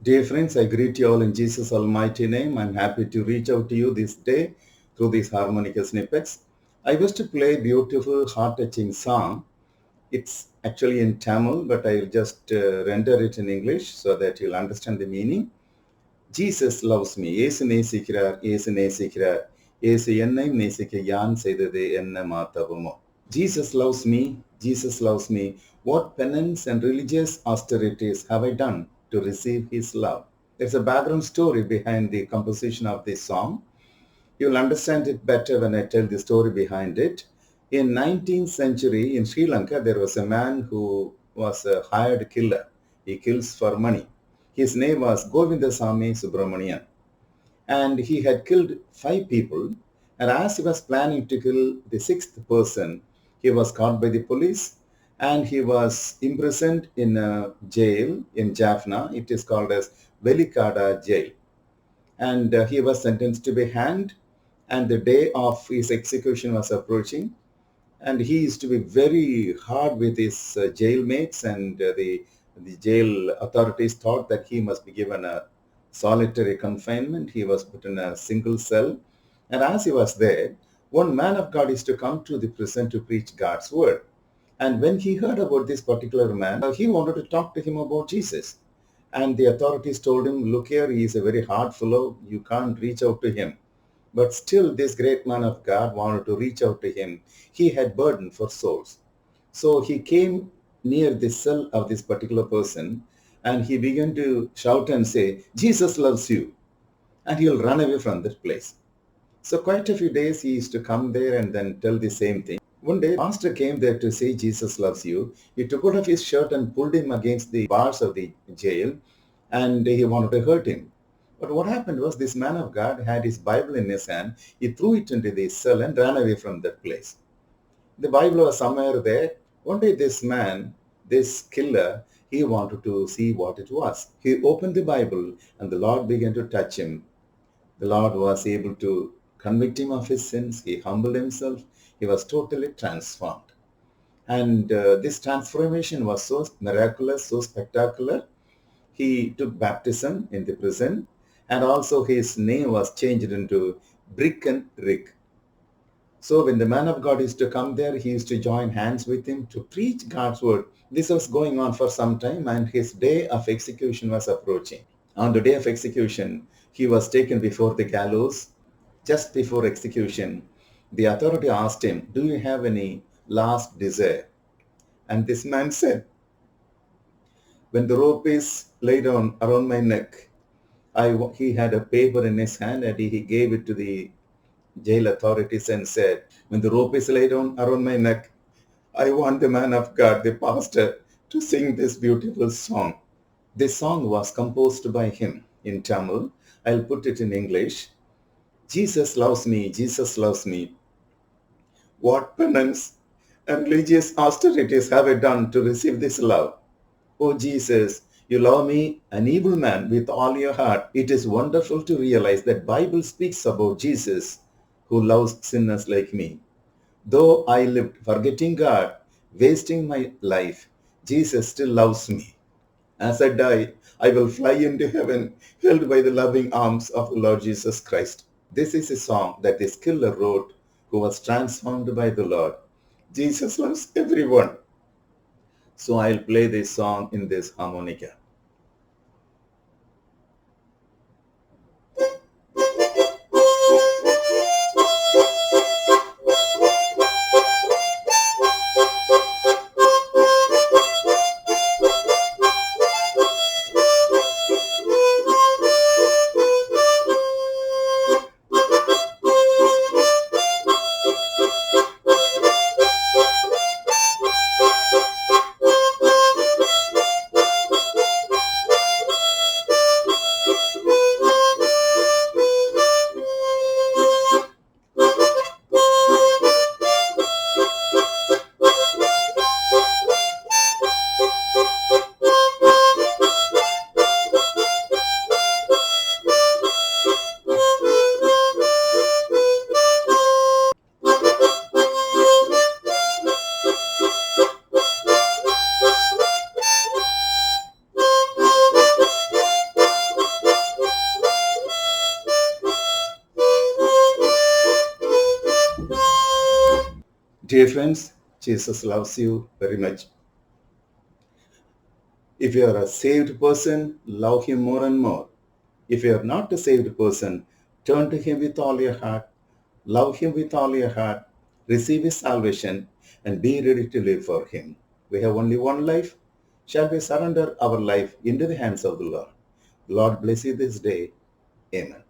Dear friends, I greet you all in Jesus' almighty name. I'm happy to reach out to you this day through these harmonica snippets. I wish to play a beautiful, heart-touching song. It's actually in Tamil, but I'll just render it in English so that you'll understand the meaning. Jesus loves me. இயேசு நேசிக்கிறார், இயேசு நேசிக்கிறார். இயேசு என்னையும் நேசிக்க யான் செய்தது என்ன மாத்தவுமோ. Jesus loves me, Jesus loves me. What penance and religious austerities have I done to receive his love? There's a background story behind the composition of this song. You'll understand it better when I tell the story behind it. In 19th century in Sri Lanka, there was a man who was a hired killer. He kills for money. His name was Govindasamy Subramanian. And he had killed 5 people. And as he was planning to kill the 6th person, he was caught by the police and he was imprisoned in a jail in Jaffna. It is called as Velikada jail. And he was sentenced to be hanged, and the day of his execution was approaching. And he used to be very hard with his jailmates, and the jail authorities thought that he must be given a solitary confinement. He was put in a single cell. And as he was there, one man of God is to come to the prison to preach God's word. And when he heard about this particular man, he wanted to talk to him about Jesus. And the authorities told him, look here, he is a very hard fellow. You can't reach out to him. But still, this great man of God wanted to reach out to him. He had burden for souls. So he came near the cell of this particular person and he began to shout and say, Jesus loves you. And he'll run away from that place. So quite a few days he used to come there and then tell the same thing. One day, pastor came there to say, Jesus loves you. He took out of his shirt and pulled him against the bars of the jail, and he wanted to hurt him. But what happened was this man of God had his Bible in his hand. He threw it into the cell and ran away from that place. The Bible was somewhere there. One day this man, this killer, he wanted to see what it was. He opened the Bible and the Lord began to touch him. The Lord was able to convict him of his sins. He humbled himself. He was totally transformed. And this transformation was so miraculous, so spectacular. He took baptism in the prison, and also his name was changed into Bricken Rick. So when the man of God used to come there, he used to join hands with him to preach God's word. This was going on for some time, and his day of execution was approaching. On the day of execution, he was taken before the gallows. Just before execution, the authority asked him, do you have any last desire? And this man said, when the rope is laid on around my neck, he had a paper in his hand and he gave it to the jail authorities and said, when the rope is laid on around my neck, I want the man of God, the pastor, to sing this beautiful song. This song was composed by him in Tamil. I'll put it in English. Jesus loves me, Jesus loves me. What penance and religious austerities have I done to receive this love? Oh Jesus, you love me, an evil man, with all your heart. It is wonderful to realize that Bible speaks about Jesus who loves sinners like me. Though I lived forgetting God, wasting my life, Jesus still loves me. As I die, I will fly into heaven, held by the loving arms of the Lord Jesus Christ. This is a song that this killer wrote who was transformed by the Lord. Jesus loves everyone. So I'll play this song in this harmonica. Dear friends, Jesus loves you very much. If you are a saved person, love him more and more. If you are not a saved person, turn to him with all your heart, love him with all your heart, receive his salvation, and be ready to live for him. We have only one life. Shall we surrender our life into the hands of the Lord? The Lord bless you this day. Amen.